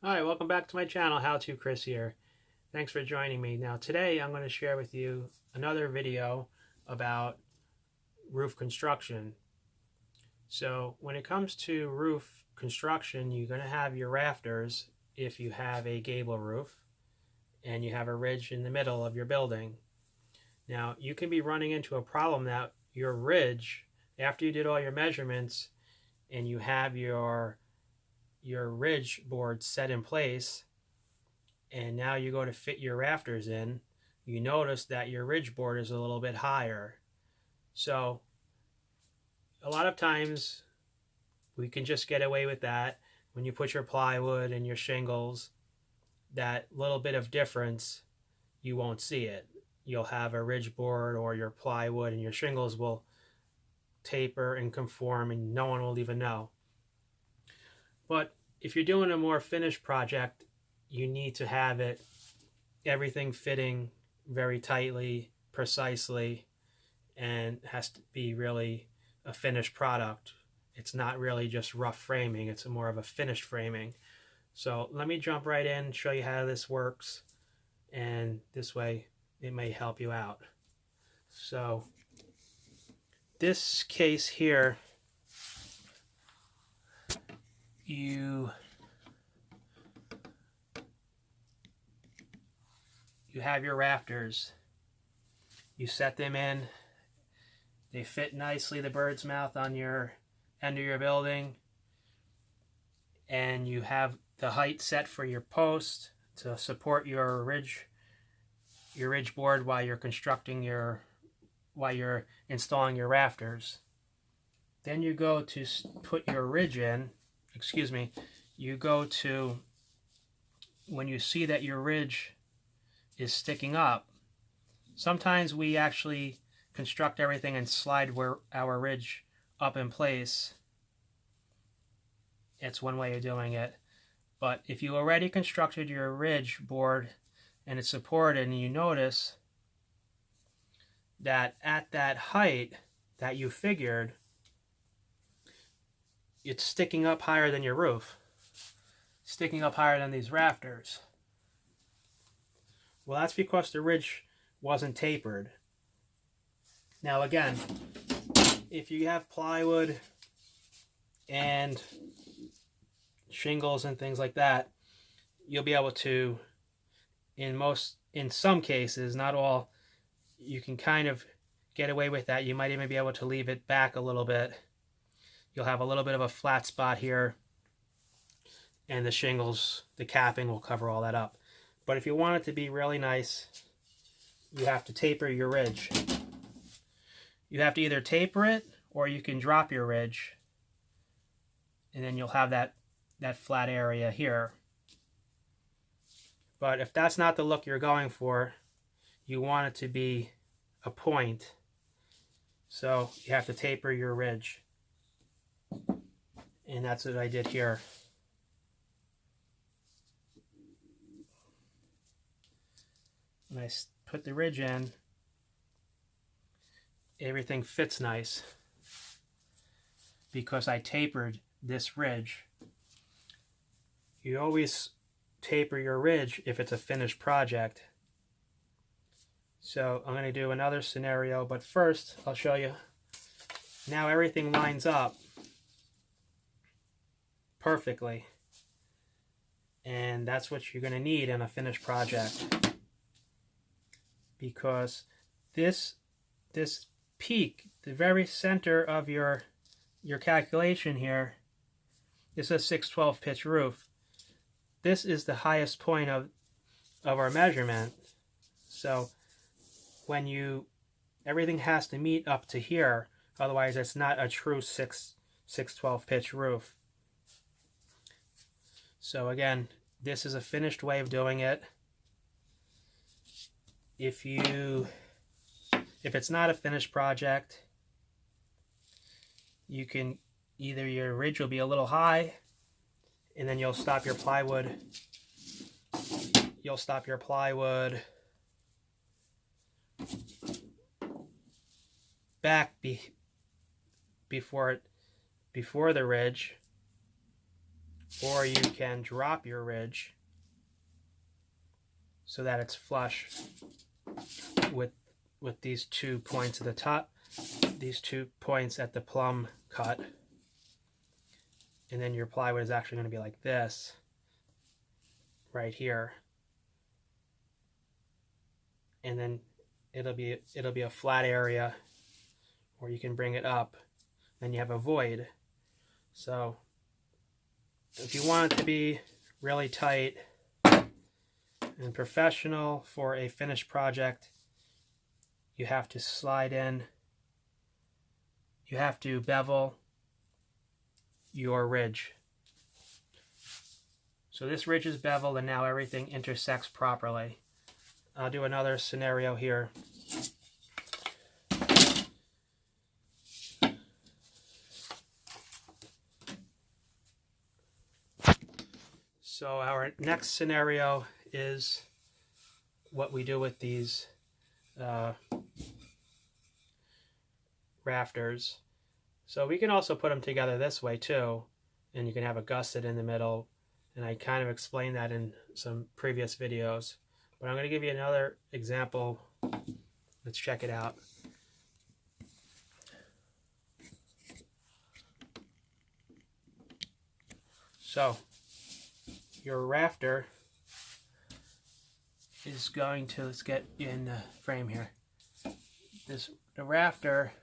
Hi, welcome back to my channel, How To Chris here. Thanks for joining me. Now today I'm going to share with you another video about roof construction. So when it comes to roof construction, you're going to have your rafters if you have a gable roof and you have a ridge in the middle of your building. Now you can be running into a problem that your ridge, after you did all your measurements and you have your ridge board set in place, and now you go to fit your rafters in, you notice that your ridge board is a little bit higher. So a lot of times we can just get away with that. When you put your plywood and your shingles, that little bit of difference, you won't see it. You'll have a ridge board, or your plywood and your shingles will taper and conform and no one will even know. But if you're doing a more finished project, you need to have everything fitting very tightly, precisely, and has to be really a finished product. It's not really just rough framing, it's more of a finished framing. So let me jump right in and show you how this works, and this way it may help you out. So this case here, you have your rafters, you set them in, they fit nicely, the bird's mouth on your end of your building, and you have the height set for your post to support your ridge board while you're installing your rafters. Then you go to put your ridge in, you go to, when you see that your ridge is sticking up, sometimes we actually construct everything and slide our ridge up in place. It's one way of doing it. But if you already constructed your ridge board and it's supported, and you notice that at that height that you figured, it's sticking up higher than your roof, sticking up higher than these rafters. Well, that's because the ridge wasn't tapered. Now again, if you have plywood and shingles and things like that, you'll be able to, in some cases, not all, you can kind of get away with that. You might even be able to leave it back a little bit. You'll have a little bit of a flat spot here, and the shingles, the capping will cover all that up. But if you want it to be really nice, you have to taper your ridge. You have to either taper it, or you can drop your ridge, and then you'll have that flat area here. But if that's not the look you're going for, you want it to be a point, so you have to taper your ridge. And that's what I did here. When I put the ridge in, everything fits nice because I tapered this ridge. You always taper your ridge if it's a finished project. So I'm going to do another scenario, but first I'll show you. Now everything lines up perfectly, and that's what you're going to need in a finished project, because this peak, the very center of your calculation here, is a 6/12 pitch roof. This is the highest point of our measurement. So when everything has to meet up to here, otherwise it's not a true 6/12 pitch roof. So again, this is a finished way of doing it. If it's not a finished project, you can either, your ridge will be a little high, and then you'll stop your plywood. You'll stop your plywood back before the ridge, or you can drop your ridge so that it's flush with these 2 points at the top, these 2 points at the plumb cut, and then your plywood is actually going to be like this right here, and then it'll be a flat area, or you can bring it up, and you have a void. So if you want it to be really tight and professional for a finished project, you have to slide in, you have to bevel your ridge. So this ridge is beveled, and now everything intersects properly. I'll do another scenario here. So our next scenario is what we do with these rafters. So we can also put them together this way too, and you can have a gusset in the middle, and I kind of explained that in some previous videos. But I'm going to give you another example. Let's check it out. So your rafter is going to, let's get in the frame here. The rafter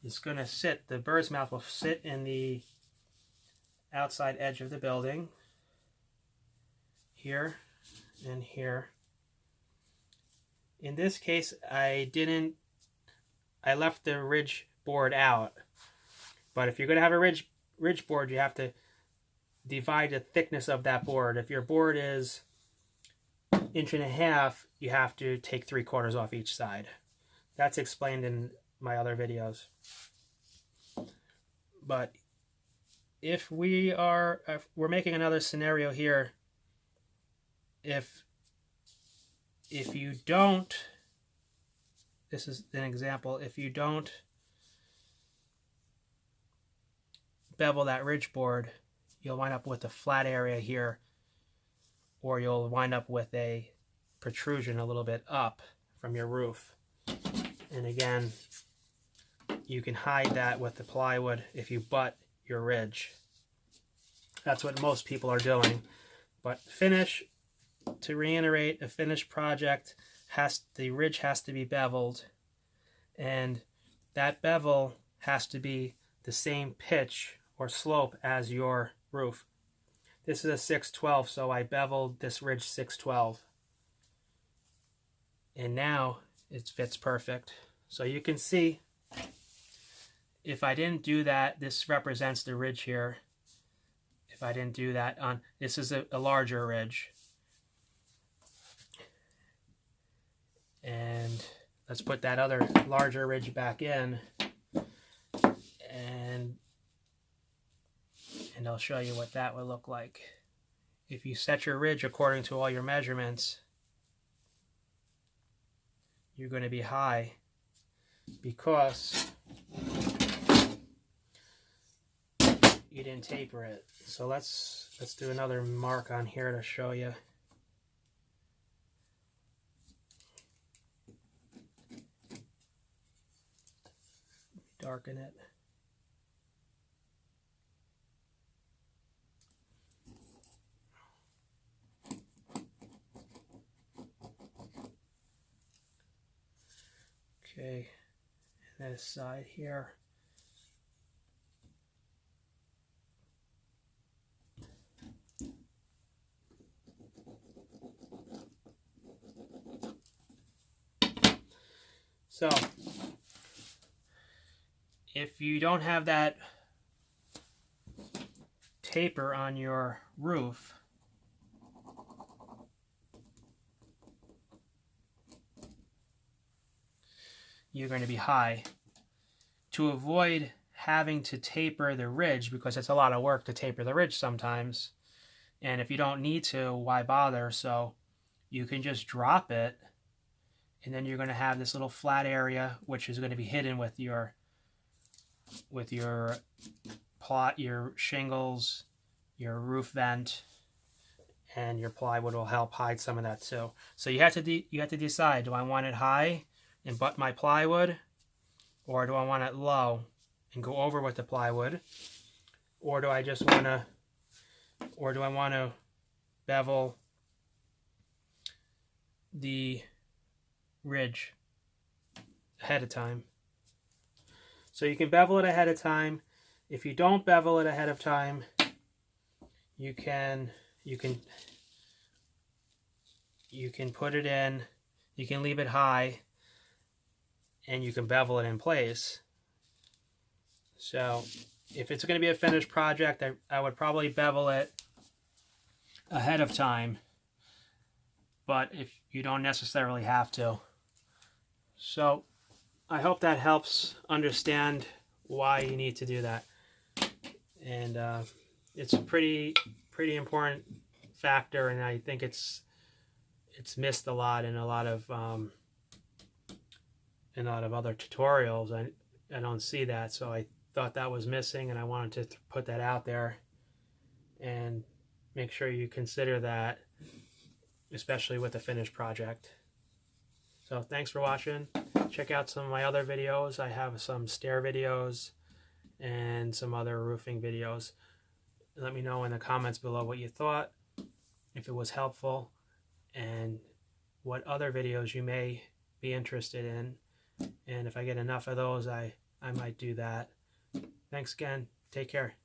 is going to sit, the bird's mouth will sit in the outside edge of the building, here and here. In this case, I left the ridge board out. But if you're going to have a ridge board, you have to divide the thickness of that board. If your board is 1.5 inches, you have to take 3/4 off each side. That's explained in my other videos. But if we're making another scenario here, if you don't, this is an example, if you don't bevel that ridge board, you'll wind up with a flat area here, or you'll wind up with a protrusion a little bit up from your roof. And again, you can hide that with the plywood if you butt your ridge. That's what most people are doing. But to reiterate, a finished project, the ridge has to be beveled, and that bevel has to be the same pitch or slope as your roof. This is a 612, so I beveled this ridge 612. And now it fits perfect. So you can see, if I didn't do that, this represents the ridge here. If I didn't do that this is a larger ridge. And let's put that other larger ridge back in, and I'll show you what that would look like. If you set your ridge according to all your measurements, you're going to be high because you didn't taper it. So let's do another mark on here to show you. Darken it. Okay, and this side here. So, if you don't have that taper on your roof, you're going to be high. To avoid having to taper the ridge, because it's a lot of work to taper the ridge sometimes, and if you don't need to, why bother? So you can just drop it, and then you're going to have this little flat area which is going to be hidden with your plot, your shingles, your roof vent, and your plywood will help hide some of that too. So you have to decide, do I want it high and butt my plywood, or do I want it low and go over with the plywood, or do I want to bevel the ridge ahead of time. So you can bevel it ahead of time. If you don't bevel it ahead of time, you can put it in, you can leave it high, and you can bevel it in place. So if it's going to be a finished project, I would probably bevel it ahead of time, but if you don't necessarily have to. So I hope that helps understand why you need to do that. And it's a pretty important factor, and I think it's missed a lot in a lot of other tutorials. I don't see that, so I thought that was missing, and I wanted to put that out there and make sure you consider that, especially with a finished project. So thanks for watching. Check out some of my other videos. I have some stair videos and some other roofing videos. Let me know in the comments below what you thought, if it was helpful, and what other videos you may be interested in. And if I get enough of those, I might do that. Thanks again. Take care.